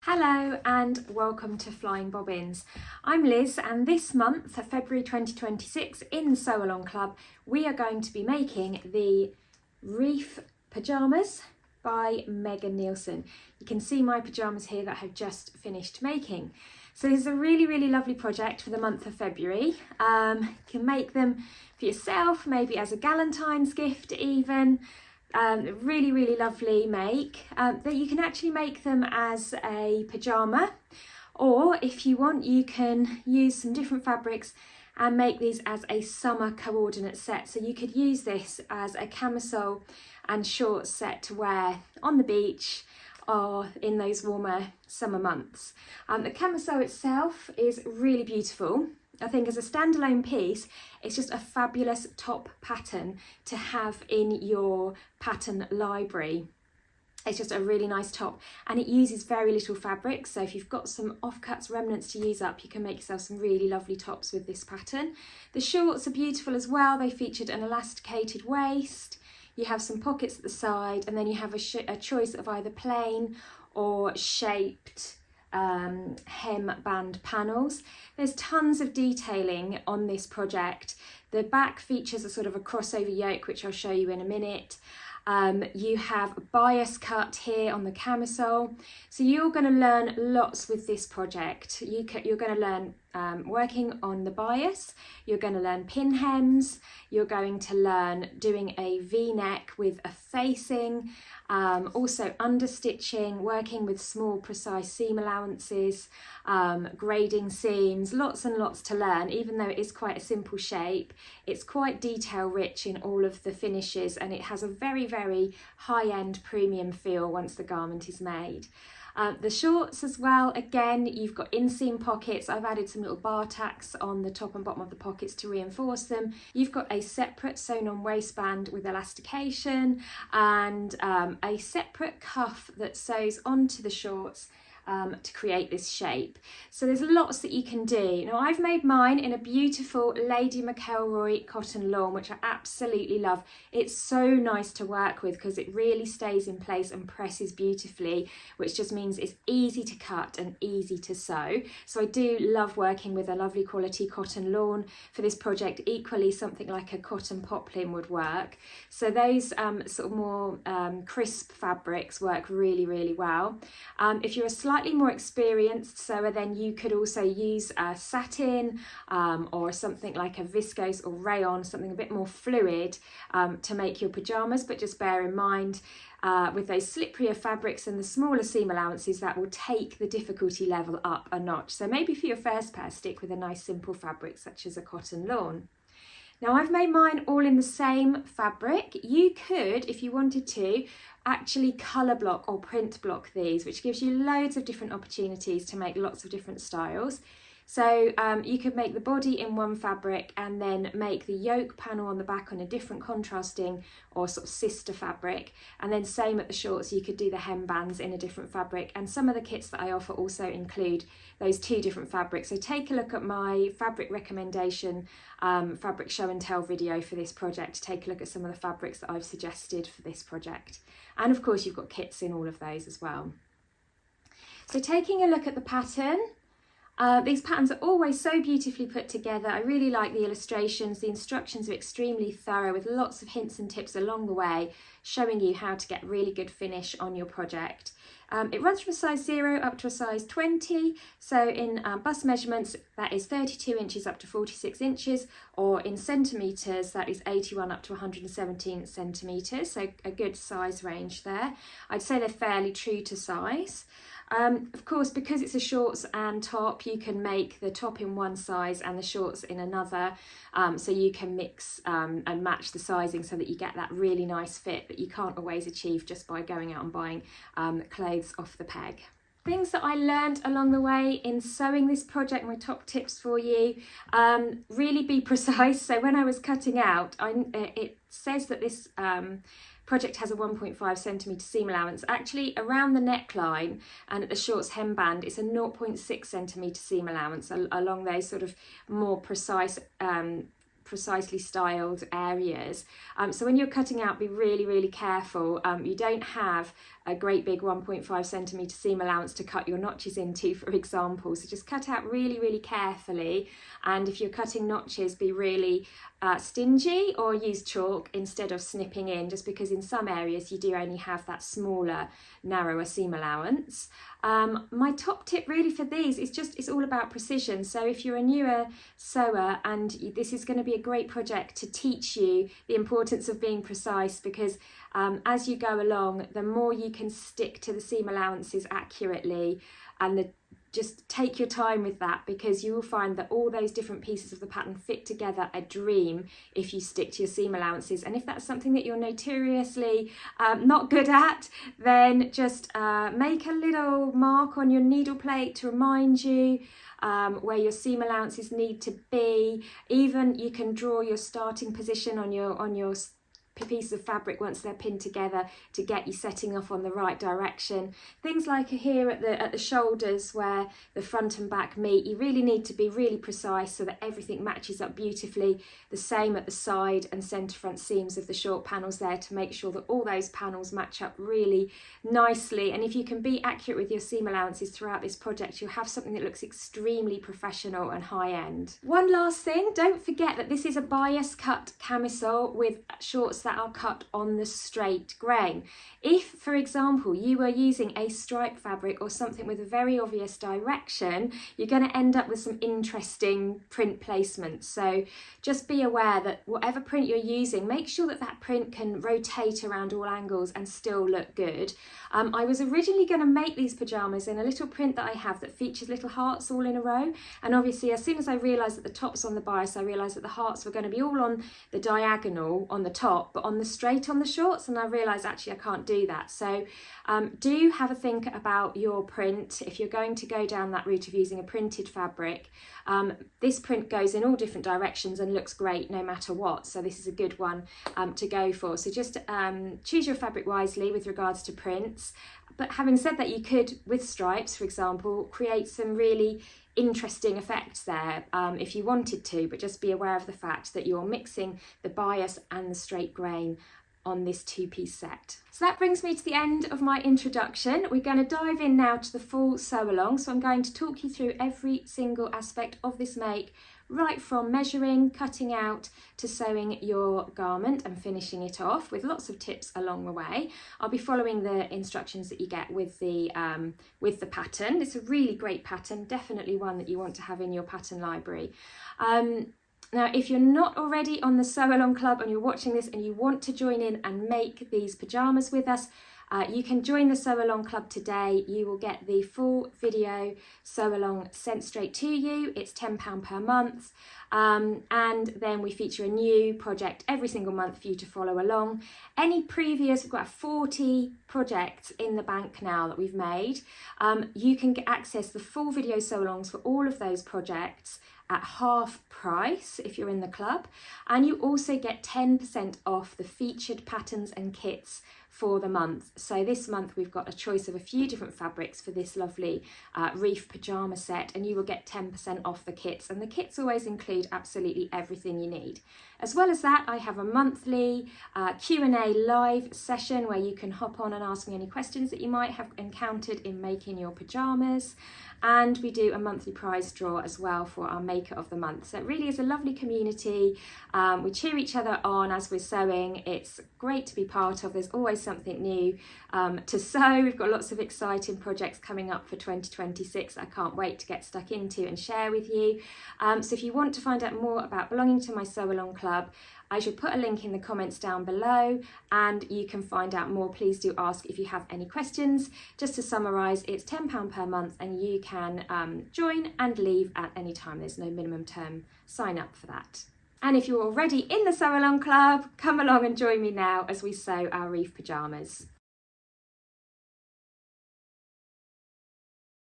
Hello and welcome to Flying Bobbins. I'm Liz, and this month, February 2026, in the Sew Along Club, we are going to be making the Reef Pyjamas by Megan Nielsen. You can see my pyjamas here that I've just finished making. So this is a really lovely project for the month of February. You can make them for yourself, maybe as a Galentine's gift even. Really lovely make that you can actually make them as a pyjama, or if you want you can use some different fabrics and make these as a summer coordinate set. So you could use this as a camisole and shorts set to wear on the beach or in those warmer summer months. The camisole itself is really beautiful. I think as a standalone piece, it's just a fabulous top pattern to have in your pattern library. It's just a really nice top, and it uses very little fabric. So if you've got some offcuts, remnants to use up, you can make yourself some really lovely tops with this pattern. The shorts are beautiful as well. They featured an elasticated waist. You have some pockets at the side, and then you have a choice of either plain or shaped hem band panels. There's tons of detailing on this project. The back features a sort of a crossover yoke, which I'll show you in a minute. You have a bias cut here on the camisole. So you're going to learn lots with this project. You're going to learn working on the bias, you're going to learn pin hems, you're going to learn doing a V-neck with a facing, also understitching, working with small precise seam allowances, grading seams, lots and lots to learn. Even though it is quite a simple shape, it's quite detail rich in all of the finishes, and it has a very high-end premium feel once the garment is made. The shorts as well, again, you've got inseam pockets. I've added some little bar tacks on the top and bottom of the pockets to reinforce them. You've got a separate sewn on waistband with elastication, and a separate cuff that sews onto the shorts to create this shape. So there's lots that you can do. Now I've made mine in a beautiful Lady McElroy cotton lawn, which I absolutely love. It's so nice to work with because it really stays in place and presses beautifully, which just means it's easy to cut and easy to sew. So I do love working with a lovely quality cotton lawn for this project. Equally, something like a cotton poplin would work. So those sort of more crisp fabrics work really well. If you're a slightly more experienced sewer, then you could also use satin or something like a viscose or rayon, something a bit more fluid to make your pyjamas. But just bear in mind with those slipperier fabrics and the smaller seam allowances, that will take the difficulty level up a notch. So maybe for your first pair, stick with a nice simple fabric such as a cotton lawn. Now I've made mine all in the same fabric. You could, if you wanted to, actually colour block or print block these, which gives you loads of different opportunities to make lots of different styles. So you could make the body in one fabric and then make the yoke panel on the back on a different contrasting or sort of sister fabric, and then same at the shorts, you could do the hem bands in a different fabric. And some of the kits that I offer also include those two different fabrics. So take a look at my fabric recommendation fabric show and tell video for this project to take a look at some of the fabrics that I've suggested for this project. And of course you've got kits in all of those as well. So taking a look at the pattern, these patterns are always so beautifully put together. I really like the illustrations. The instructions are extremely thorough with lots of hints and tips along the way, showing you how to get really good finish on your project. It runs from a size 0 up to a size 20. So in bust measurements, that is 32 inches up to 46 inches, or in centimetres, that is 81 up to 117 centimetres. So a good size range there. I'd say they're fairly true to size. Of course, because it's a shorts and top, you can make the top in one size and the shorts in another, so you can mix and match the sizing so that you get that really nice fit that you can't always achieve just by going out and buying clothes off the peg. Things that I learned along the way in sewing this project, my top tips for you, really be precise. So when I was cutting out, it says that this project has a 1.5 centimetre seam allowance. Actually, around the neckline and at the shorts hemband, it's a 0.6 centimetre seam allowance along those sort of more precise precisely styled areas. So when you're cutting out, be really careful. You don't have a great big 1.5 centimetre seam allowance to cut your notches into, for example. So just cut out really, really carefully. And if you're cutting notches, be really stingy, or use chalk instead of snipping in, just because in some areas you do only have that smaller, narrower seam allowance. My top tip really for these is it's all about precision. So if you're a newer sewer, and this is going to be a great project to teach you the importance of being precise, because as you go along, the more you can stick to the seam allowances accurately, and just take your time with that, because you will find that all those different pieces of the pattern fit together a dream if you stick to your seam allowances. And if that's something that you're notoriously not good at, then just make a little mark on your needle plate to remind you where your seam allowances need to be. Even you can draw your starting position on your piece of fabric once they're pinned together to get you setting off on the right direction. Things like here at the shoulders where the front and back meet, you really need to be really precise so that everything matches up beautifully. The same at the side and centre front seams of the short panels there, to make sure that all those panels match up really nicely. And if you can be accurate with your seam allowances throughout this project, you'll have something that looks extremely professional and high end. One last thing, don't forget that this is a bias cut camisole with shorts that are cut on the straight grain. If, for example, you were using a stripe fabric or something with a very obvious direction, you're going to end up with some interesting print placements. So just be aware that whatever print you're using, make sure that that print can rotate around all angles and still look good. I was originally going to make these pyjamas in a little print that I have that features little hearts all in a row, and obviously as soon as I realised that the top's on the bias, I realised that the hearts were going to be all on the diagonal on the top but on the straight on the shorts, and I realised actually I can't do that. So do have a think about your print if you're going to go down that route of using a printed fabric. This print goes in all different directions and looks great no matter what, so this is a good one to go for. So just choose your fabric wisely with regards to prints. But having said that, you could, with stripes for example, create some really interesting effects there if you wanted to, but just be aware of the fact that you're mixing the bias and the straight grain on this two-piece set. So that brings me to the end of my introduction. We're going to dive in now to the full sew along. So I'm going to talk you through every single aspect of this make, right from measuring, cutting out, to sewing your garment and finishing it off, with lots of tips along the way. I'll be following the instructions that you get with the pattern. It's a really great pattern, definitely one that you want to have in your pattern library. Now, if you're not already on the Sew Along Club and you're watching this and you want to join in and make these pyjamas with us, you can join the Sew Along Club today. You will get the full video sew along sent straight to you. It's £10 per month. And then we feature a new project every single month for you to follow along. Any previous, we've got 40 projects in the bank now that we've made. You can access the full video sew alongs for all of those projects at half price if you're in the club, and you also get 10% off the featured patterns and kits for the month. So this month we've got a choice of a few different fabrics for this lovely Reef Pyjama set, and you will get 10% off the kits, and the kits always include absolutely everything you need. As well as that, I have a monthly Q&A live session where you can hop on and ask me any questions that you might have encountered in making your pyjamas. And we do a monthly prize draw as well for our maker of the month. So it really is a lovely community. We cheer each other on as we're sewing. It's great to be part of. There's always something new to sew. We've got lots of exciting projects coming up for 2026 I can't wait to get stuck into and share with you. So if you want to find out more about belonging to my Sew Along Club, I shall put a link in the comments down below, and you can find out more. Please do ask if you have any questions. Just to summarise, it's £10 per month, and you can join and leave at any time. There's no minimum term sign up for that. And if you're already in the Sew Along Club, come along and join me now as we sew our Reef pyjamas.